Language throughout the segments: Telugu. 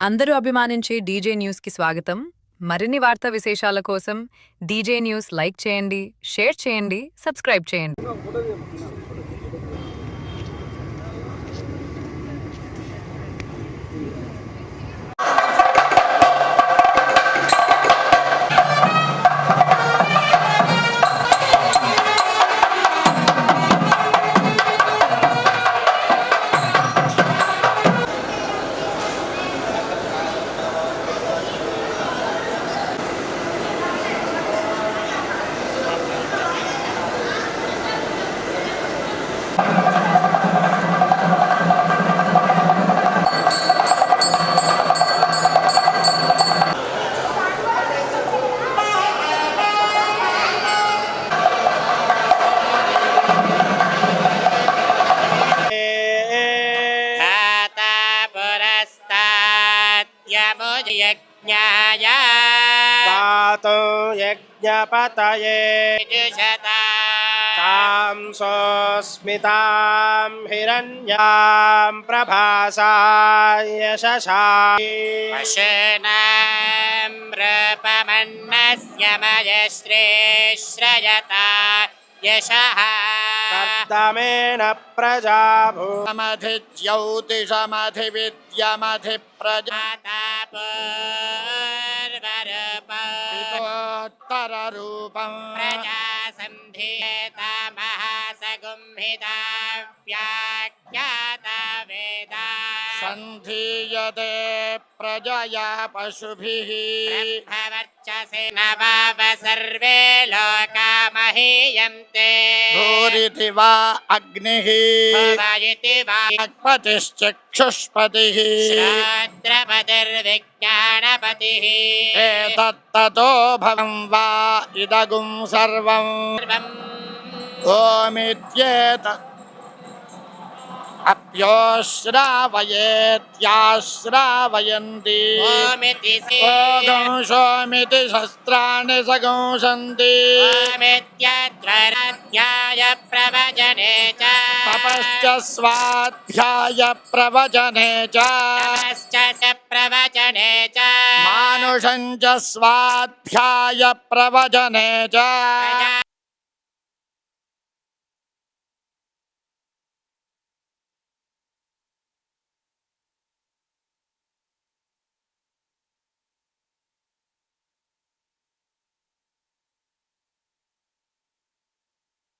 అందరూ అభిమానించే డీజే న్యూస్కి స్వాగతం. మరిన్ని వార్తా విశేషాల కోసం డీజే న్యూస్ లైక్ చేయండి, షేర్ చేయండి, సబ్స్క్రైబ్ చేయండి. यज्ञाय गातो यज्ञपतये तां सोऽस्मितां हिरण्यां प्रभासाय यशसाय पशूनां रूपमन्नस्य मयश्रेश्रयता यशः कर्दमेन प्रजा भूमधिज्यौतिषमधिविद्यमधिप्रजातापूर्वरूपं प्रजा सन्धीयता महासगुंहिता व्याख्याता वेदा सन्धीयते प्रजया पशुभिः ब्रह्मवर्चसे नवाव सर्वे लोका महीयन्ते भूरिति वा अग्निः भवयति वा पतिश्चक्षुष्पतिः श्रोत्रपतिर्विज्ञानपतिः एतत्ततो भवं वा इदगुं सर्वं ओमित्येतत् अप्योश्रावयेत्याश्रावयन्ति ओगंशोमिति शस्त्राणि सगंशन्ति ओमित्यध्वराध्याय प्रवचने च तपश्च स्वाध्याय प्रवचने च तपश्च प्रवचने च मानुषं च स्वाध्याय प्रवचने च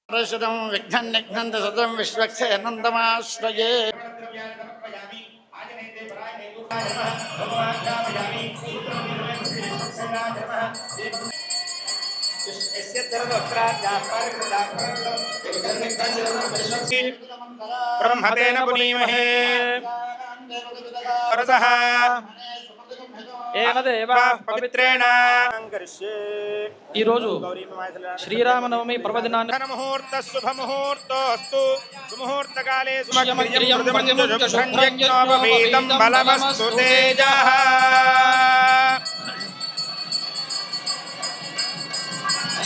परिषदं विघ्नं निघ्नन्ति सदं विश्वस्य आनन्दमाश्रये ब्रह्मतेन पुनीमहे परसः పవిత్రేణ. ఈరోజు శ్రీరామనవమి పర్వదినాన్ని ముహూర్త శుభముహూర్తోస్తు సుముహూర్తకాలే బలమస్తు తేజః.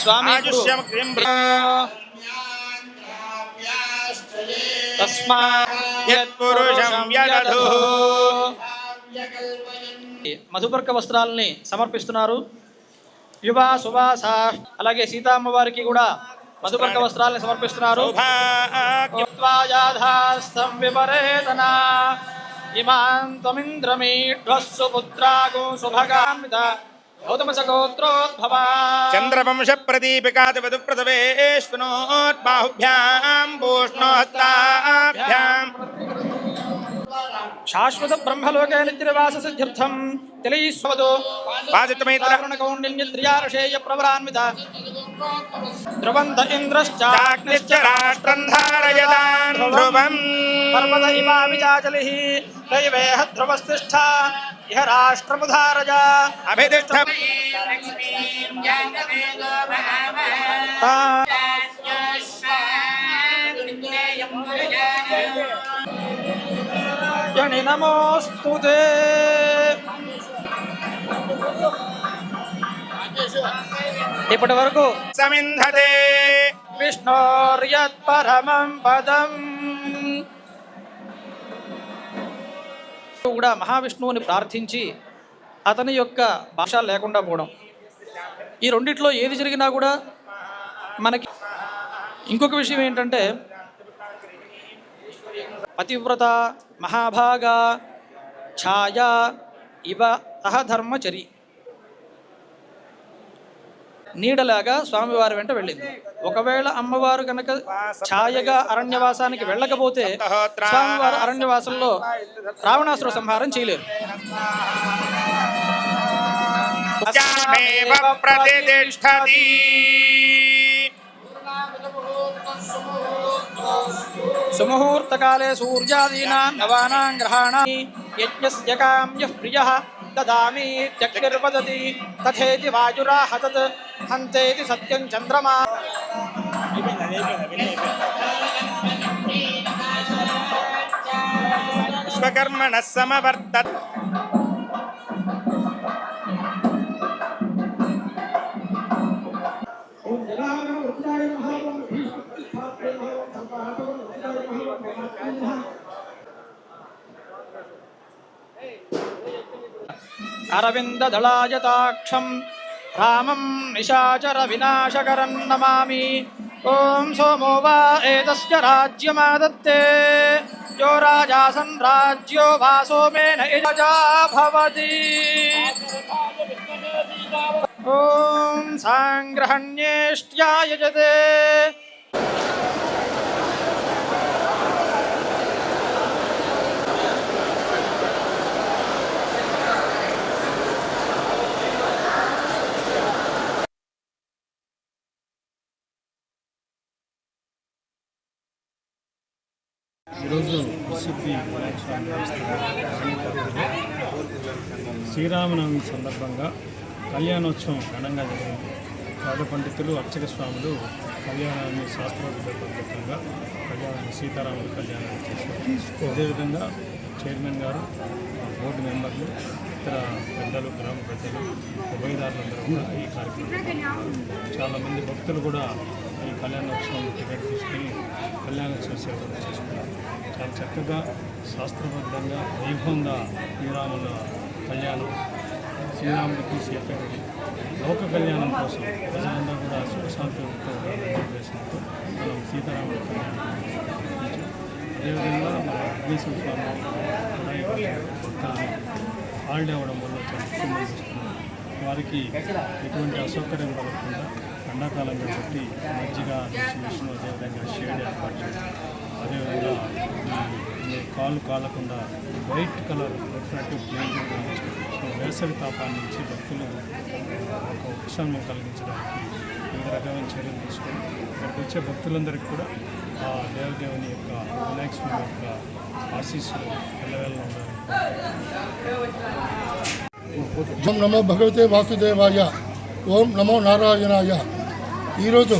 స్వామి మధుపర్క వస్త్రాలని సమర్పిస్తున్నారు. యువ సువాస అలాగే సీతామ్మవారికి కూడా మధుపర్క వస్త్రాలని సమర్పిస్తున్నారు. చంద్రవంశ ప్రదీపికాది వధుప్రదవేష్ణోద్బాహుభ్యాం భూష్ణోహస్తాభ్యాం శాశ్వత బ్రహ్మలోకే నిత్యనివాస సిద్ధ్యర్థం తెలియస్వదు కౌండిన్యత్రియార్షేయ ప్రవరాన్విత ధ్రువంత ఇంద్రశ్చాగ్నిశ్చ రాష్ట్రం ధారయతాన్ ధ్రువం పర్వత ఇమావిచాచలిః దైవేహ ధ్రువస్తిష్ఠ ఇహ రాష్ట్రముధారయ అభిదిష్ఠ జని నమోస్తుతే. ఇప్పటి వరకు సమింధతే విష్ణోర్యత్ పరమం పదం కూడా మహావిష్ణువుని ప్రార్థించి అతని యొక్క భాష లేకుండా పోవడం. ఈ రెండిట్లో ఏది జరిగినా కూడా మనకి ఇంకొక విషయం ఏంటంటే పతివ్రత మహాభాగా ఛాయా ఇవ ధర్మచరి నీడలాగా స్వామివారి వెంట వెళ్ళింది. ఒకవేళ అమ్మవారు కనుక ఛాయగా అరణ్యవాసానికి వెళ్ళకపోతే స్వామివారు అరణ్యవాసంలో రావణాసుర సంహారం చేయలేరు. సుముహూర్తకాలే సూర్యాదీనాం నవానాం గ్రహాణాం యజ్ఞస్య కామ్యః ప్రియః దదామి త్యక్తిర్వదతి తథేతి వాయురాహ తత్ హంతేతి సత్యం చంద్రమా. విశ్వకర్మణః సమవర్తత్. అరవిందదళాయతాక్షం రామం నిశాచర వినాశకరం నమామి. ఓం సోమో వా ఏతస్య రాజ్యమాదత్తే యో రాజాసన్ రాజ్యో వా సోమేన యజా భవతి. ఓం సాంగ్రహణ్యేష్ట్యాయజతే. ఈరోజు ప్రసిద్ధి వినాయక స్వామి శ్రీరామనవమి సందర్భంగా కళ్యాణోత్సవం ఘనంగా జరిగింది. వేద పండితులు అర్చక స్వాములు కళ్యాణాన్ని శాస్త్రోక్తంగా కళ్యాణాన్ని సీతారాముల కళ్యాణాన్ని చేశారు. అదేవిధంగా చైర్మన్ గారు, బోర్డు మెంబర్లు, ఇతర పెద్దలు, గ్రామ పెద్దలు, ఉభయదారులందరూ కూడా ఈ కార్యక్రమం చాలామంది భక్తులు కూడా ఈ కళ్యాణోత్సవం టికెట్ తీసుకుని కళ్యాణోత్సవ సేవలు చేసుకున్నారు. చాలా చక్కగా శాస్త్రబద్ధంగా వైభవంగా శ్రీరాముల కళ్యాణం, శ్రీరాముడికి సీతకి లోక కళ్యాణం కోసం ప్రజలందరూ కూడా సుఖశాంతితో ఉద్దేశంతో మనం సీతారాముల కళ్యాణం. అదేవిధంగా మన విఘ్నేశ్వర స్వామి భక్తులు హాలిడే అవ్వడం వల్ల చాలా ఎక్కువ మంది వస్తున్నారు. వారికి ఎటువంటి అసౌకర్యం కలగకుండా ఎండాకాలం కాబట్టి మజ్జిగ డిస్ట్రిబ్యూషన్, అదేవిధంగా షేడ్ ఏర్పాటు చేయడం, అదేవిధంగా కాలు కాలకుండా వైట్ కలర్ రిఫ్రాక్టివ్ ప్లేట్ వేసవి తాపాన్ని నుంచి భక్తులు ఒక ఉపశమనం కలిగించడానికి వివిధ రకమైన చర్యలు తీసుకొని ఇక్కడికి వచ్చే భక్తులందరికీ కూడా ఆ దేవదేవుని యొక్క వినాయక స్వామి యొక్క ఆశీస్సులు ఎల్లవేళ ఉండాలని. ఓం నమో భగవతే వాసుదేవాయ, ఓం నమో నారాయణాయ. ఈరోజు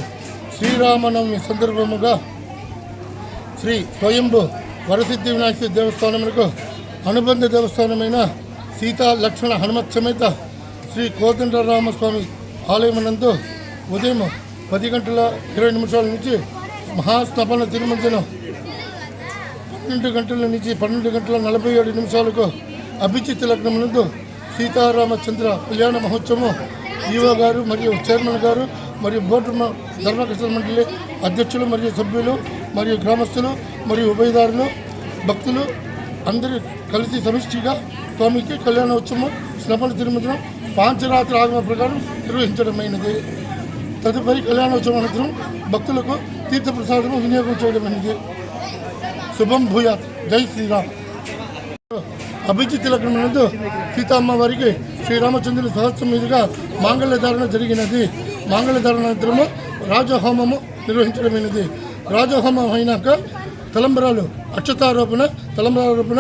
శ్రీరామనవమి సందర్భముగా శ్రీ స్వయంభూ వరసిద్ధి వినాయక దేవస్థానములకు అనుబంధ దేవస్థానమైన సీతా లక్ష్మణ హనుమత్ సమేత శ్రీ కోదండరామస్వామి ఆలయమునందు ఉదయం 10:20 నుంచి మహాస్నపన తిరుమంజనం 12 గంటల నుంచి 12:47 అభిజిత్ లగ్నమునందు సీతారామచంద్ర కళ్యాణ మహోత్సవం ఈవో గారు మరియు చైర్మన్ గారు మరియు బోర్డు ధర్మకర్తల మండలి అధ్యక్షులు మరియు సభ్యులు మరియు గ్రామస్తులు మరియు ఉభయదారులు భక్తులు అందరూ కలిసి సమిష్టిగా స్వామికి కళ్యాణోత్సవం స్నపన తిరుమంజనం పాంచరాత్రి ఆగమ ప్రకారం నిర్వహించడమైనది. తదుపరి కళ్యాణోత్సవం అనంతరం భక్తులకు తీర్థప్రసాదము వినియోగం చేయడమైనది. శుభం భూయాత్. జై శ్రీరామ్. అభిజిత్ లగ్నమునందు సీతమ్మ వారికి శ్రీరామచంద్రుని సహస్రం మీదుగా మాంగళ్యధారణ జరిగినది. మాంగళ్యధారణ అనంతరము రాజహోమము నిర్వహించడమైనది. రాజహోమం అయినాక తలంబరాలు అక్షతారోపణ, తలంబరారోపణ,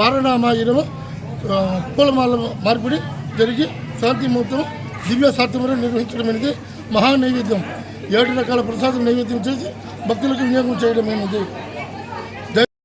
వారణామాయిరము, పూలమాల మార్పిడి జరిగి శాంతి ముహూర్తం దివ్య సాత్యములు నిర్వహించడమైనది. మహానైవేద్యం 7 రకాల ప్రసాదం నైవేద్యం చేసి భక్తులకు వినియోగం చేయడమైనది.